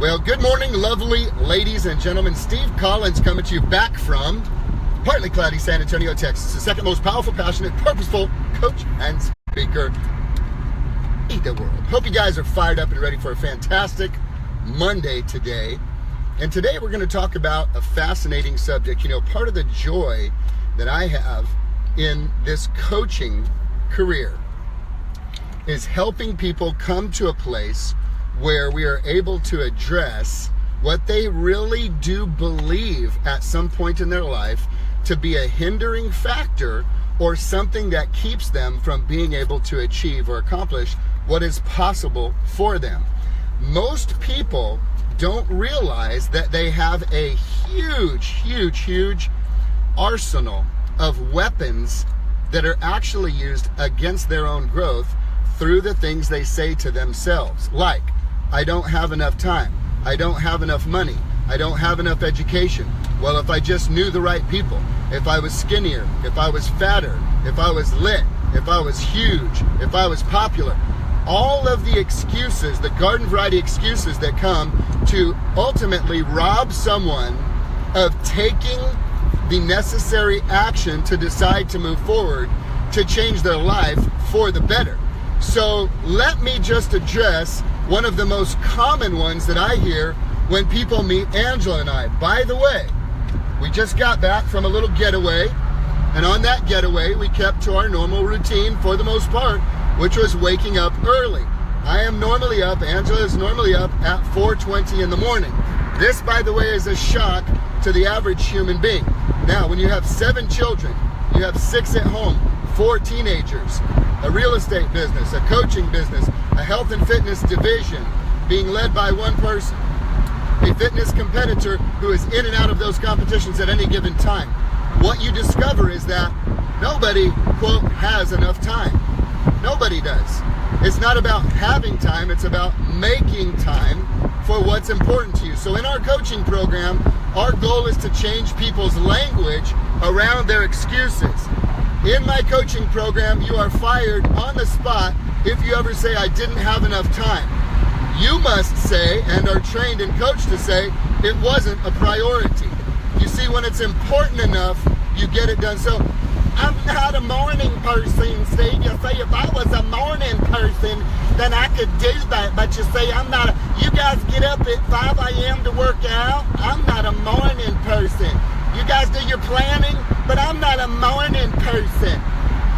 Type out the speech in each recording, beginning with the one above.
Well, good morning, lovely ladies and gentlemen. Steve Collins coming to you back from partly cloudy San Antonio, Texas, the second most powerful, passionate, purposeful coach and speaker in the world. Hope you guys are fired up and ready for a fantastic Monday today. And today we're going to talk about a fascinating subject. You know, part of the joy that I have in this coaching career is helping people come to a place where we are able to address what they really do believe at some point in their life to be a hindering factor or something that keeps them from being able to achieve or accomplish what is possible for them. Most people don't realize that they have a huge arsenal of weapons that are actually used against their own growth through the things they say to themselves, like, I don't have enough time, I don't have enough money, I don't have enough education. Well, if I just knew the right people, if I was skinnier, if I was fatter, if I was lit, if I was huge, if I was popular, all of the excuses, the garden variety excuses that come to ultimately rob someone of taking the necessary action to decide to move forward, to change their life for the better. So let me just address one of the most common ones that I hear when people meet Angela and I. By the way, we just got back from a little getaway, and on that getaway we kept to our normal routine for the most part, which was waking up early. I am normally up, Angela is normally up at 4:20 in the morning. This, by the way, is a shock to the average human being. Now, when you have 7 children, you have 6 at home, 4 teenagers, a real estate business, a coaching business, a health and fitness division being led by one person, a fitness competitor who is in and out of those competitions at any given time. What you discover is that nobody, quote, has enough time. Nobody does. It's not about having time, it's about making time for what's important to you. So in our coaching program, our goal is to change people's language around their excuses. In my coaching program, you are fired on the spot if you ever say, I didn't have enough time. You must say, and are trained and coached to say, it wasn't a priority. You see, when it's important enough, you get it done. So, I'm not a morning person, Steve. You say, if I was a morning person, then I could do that. But you say, I'm not you guys get up at 5 a.m. to work out. I'm not a morning person. You guys do your planning, but I'm not a morning person.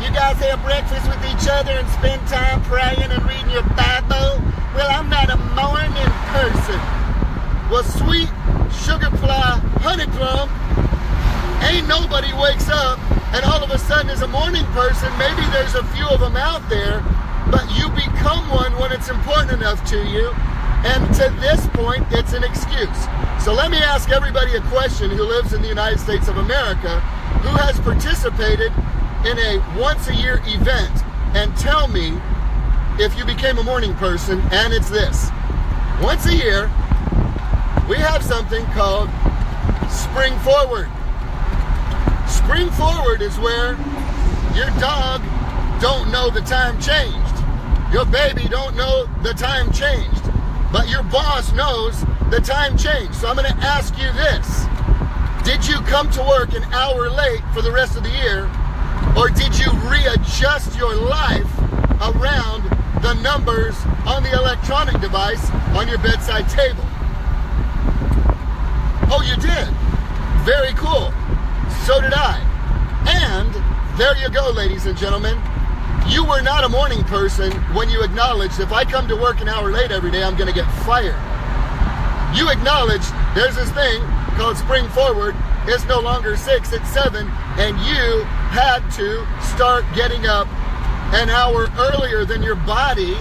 You guys have breakfast with each other and spend time praying and reading your Bible. Well, I'm not a morning person. Well, sweet sugar fly honey plum, ain't nobody wakes up and all of a sudden is a morning person. Maybe there's a few of them out there, but you become one when it's important enough to you. And to this point, it's an excuse. So let me ask everybody a question who lives in the United States of America, who has participated in a once-a-year event, and tell me if you became a morning person, and it's this. Once a year, we have something called Spring Forward. Spring Forward is where your dog don't know the time changed. Your baby don't know the time changed. But your boss knows the time changed. So I'm going to ask you this. Did you come to work an hour late for the rest of the year? Or did you readjust your life around the numbers on the electronic device on your bedside table? Oh, you did? Very cool. So did I. And there you go, ladies and gentlemen. You were not a morning person when you acknowledged, if I come to work an hour late every day, I'm going to get fired. You acknowledged there's this thing called Spring Forward. It's no longer 6, it's 7, and you had to start getting up an hour earlier than your body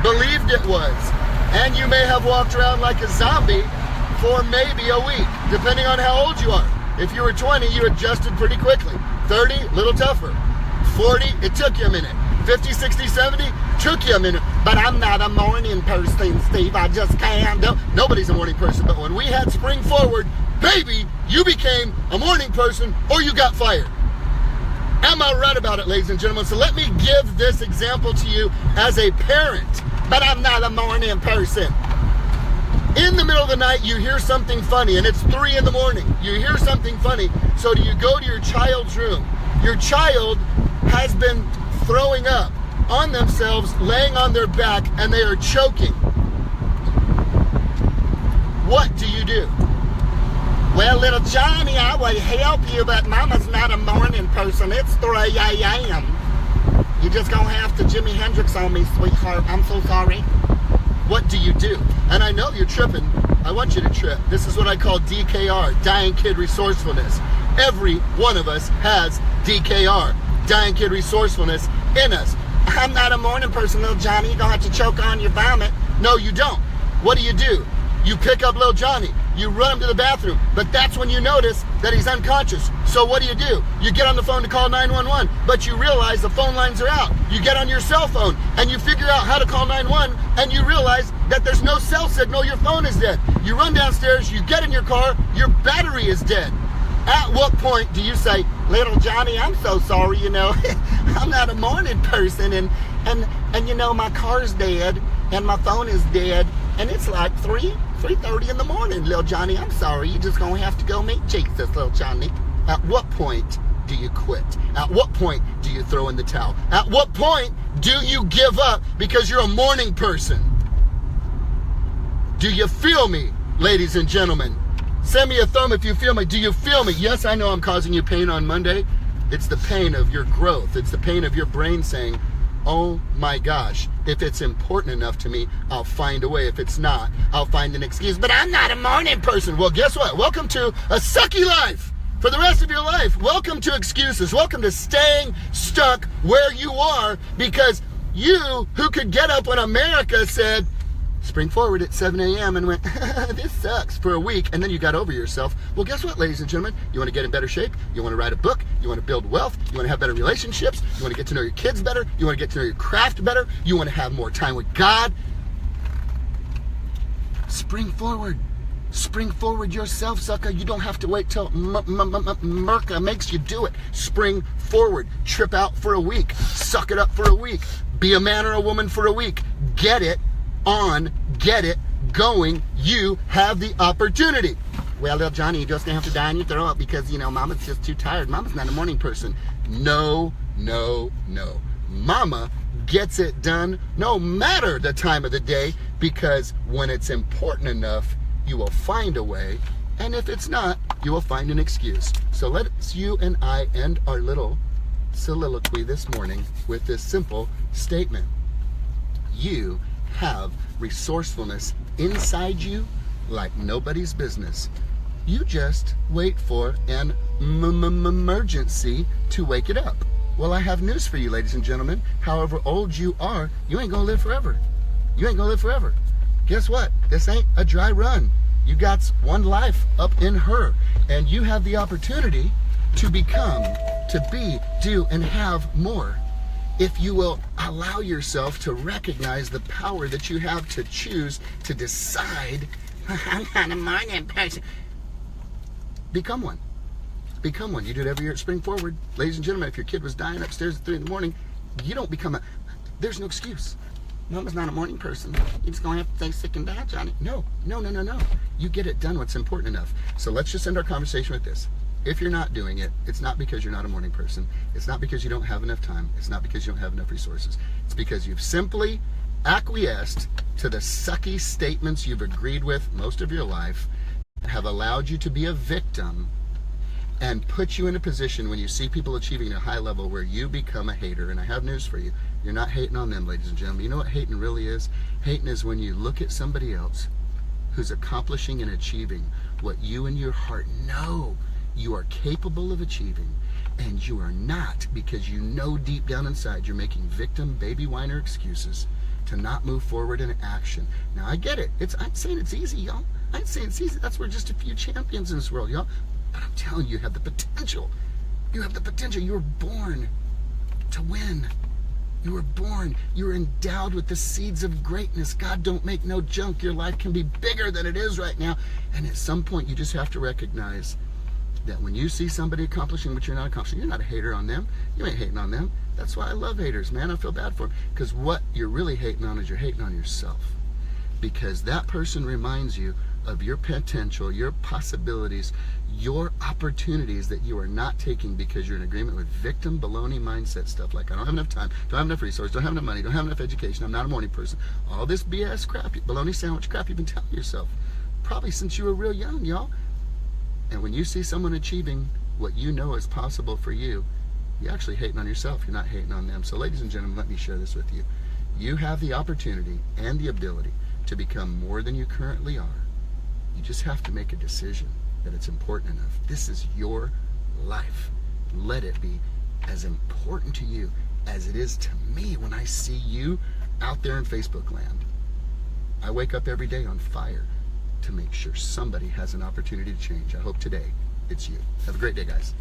believed it was. And you may have walked around like a zombie for maybe a week, depending on how old you are. If you were 20, you adjusted pretty quickly. 30, a little tougher. 40, it took you a minute. 50, 60, 70, took you a minute. But I'm not a morning person, Steve. I just can't do. Nobody's a morning person. But when we had Spring Forward, baby, you became a morning person or you got fired. Am I right about it, ladies and gentlemen? So let me give this example to you as a parent. But I'm not a morning person. In the middle of the night you hear something funny, and it's 3 in the morning. You hear something funny, so do you go to your child's room? Your child has been throwing up on themselves, laying on their back, and they are choking. What do you do? Well, little Johnny, I would help you, but Mama's not a morning person. It's 3 a.m. You just gonna have to Jimi Hendrix on me, sweetheart. I'm so sorry. What do you do? And I know you're tripping. I want you to trip. This is what I call DKR, Dying Kid Resourcefulness. Every one of us has DKR, Dying Kid Resourcefulness, in us. I'm not a morning person, little Johnny. You're gonna have to choke on your vomit. No, you don't. What do? You pick up little Johnny. You run him to the bathroom. But that's when you notice that he's unconscious. So what do? You get on the phone to call 911, but you realize the phone lines are out. You get on your cell phone and you figure out how to call 911, and you realize that there's no cell signal. Your phone is dead. You run downstairs, you get in your car, your battery is dead. At what point do you say, little Johnny, I'm so sorry, I'm not a morning person, and my car's dead, and my phone is dead, and it's like 3:30 in the morning, little Johnny, I'm sorry, you're just gonna have to go meet Jesus, little Johnny. At what point do you quit? At what point do you throw in the towel? At what point do you give up because you're a morning person? Do you feel me, ladies and gentlemen? Send me a thumb if you feel me. Do you feel me? Yes, I know I'm causing you pain on Monday. It's the pain of your growth. It's the pain of your brain saying, oh my gosh, if it's important enough to me, I'll find a way. If it's not, I'll find an excuse. But I'm not a morning person. Well, guess what? Welcome to a sucky life for the rest of your life. Welcome to excuses. Welcome to staying stuck where you are, because you, who could get up when America said, spring forward at 7 a.m. and went, this sucks, for a week, and then you got over yourself. Well, guess what, ladies and gentlemen? You want to get in better shape? You want to write a book? You want to build wealth? You want to have better relationships? You want to get to know your kids better? You want to get to know your craft better? You want to have more time with God? Spring forward. Spring forward yourself, sucker. You don't have to wait till Merca makes you do it. Spring forward. Trip out for a week. Suck it up for a week. Be a man or a woman for a week. Get it on, get it going. You have the opportunity. Well, little Johnny, you're just gonna have to die on your throw up because Mama's just too tired. Mama's not a morning person. No. Mama gets it done no matter the time of the day, because when it's important enough, you will find a way, and if it's not, you will find an excuse. So let's you and I end our little soliloquy this morning with this simple statement. You have resourcefulness inside you like nobody's business. You just wait for an emergency to wake it up. Well, I have news for you, ladies and gentlemen. However old you are, you ain't gonna live forever. You ain't gonna live forever. Guess what? This ain't a dry run. You got one life up in her, and you have the opportunity to become, to be, do, and have more. If you will allow yourself to recognize the power that you have to choose to decide, I'm not a morning person. Become one. Become one. You do it every year at Spring Forward. Ladies and gentlemen, if your kid was dying upstairs at 3 in the morning, you don't become there's no excuse. Mama's not a morning person. You're just going to have to stay sick and die, Johnny. No. You get it done what's important enough. So let's just end our conversation with this. If you're not doing it, it's not because you're not a morning person. It's not because you don't have enough time. It's not because you don't have enough resources. It's because you've simply acquiesced to the sucky statements you've agreed with most of your life, have allowed you to be a victim, and put you in a position when you see people achieving a high level where you become a hater. And I have news for you. You're not hating on them, ladies and gentlemen. You know what hating really is? Hating is when you look at somebody else who's accomplishing and achieving what you in your heart know you are capable of achieving, and you are not, because you know deep down inside you're making victim baby whiner excuses to not move forward in action. Now, I get it. I ain't saying it's easy, y'all. I ain't saying it's easy. That's where just a few champions in this world, y'all. But I'm telling you, you have the potential. You have the potential. You were born to win. You were born. You were endowed with the seeds of greatness. God don't make no junk. Your life can be bigger than it is right now. And at some point, you just have to recognize that when you see somebody accomplishing what you're not accomplishing, you're not a hater on them. You ain't hating on them. That's why I love haters, man. I feel bad for them. Because what you're really hating on is you're hating on yourself. because that person reminds you of your potential, your possibilities, your opportunities that you are not taking because you're in agreement with victim baloney mindset stuff like, I don't have enough time, don't have enough resources, don't have enough money, don't have enough education, I'm not a morning person. All this BS crap, baloney sandwich crap you've been telling yourself, probably since you were real young, y'all. And when you see someone achieving what you know is possible for you, you're actually hating on yourself, you're not hating on them. So ladies and gentlemen, let me share this with you. You have the opportunity and the ability to become more than you currently are. You just have to make a decision that it's important enough. This is your life. Let it be as important to you as it is to me when I see you out there in Facebook land. I wake up every day on fire to make sure somebody has an opportunity to change. I hope today it's you. Have a great day, guys.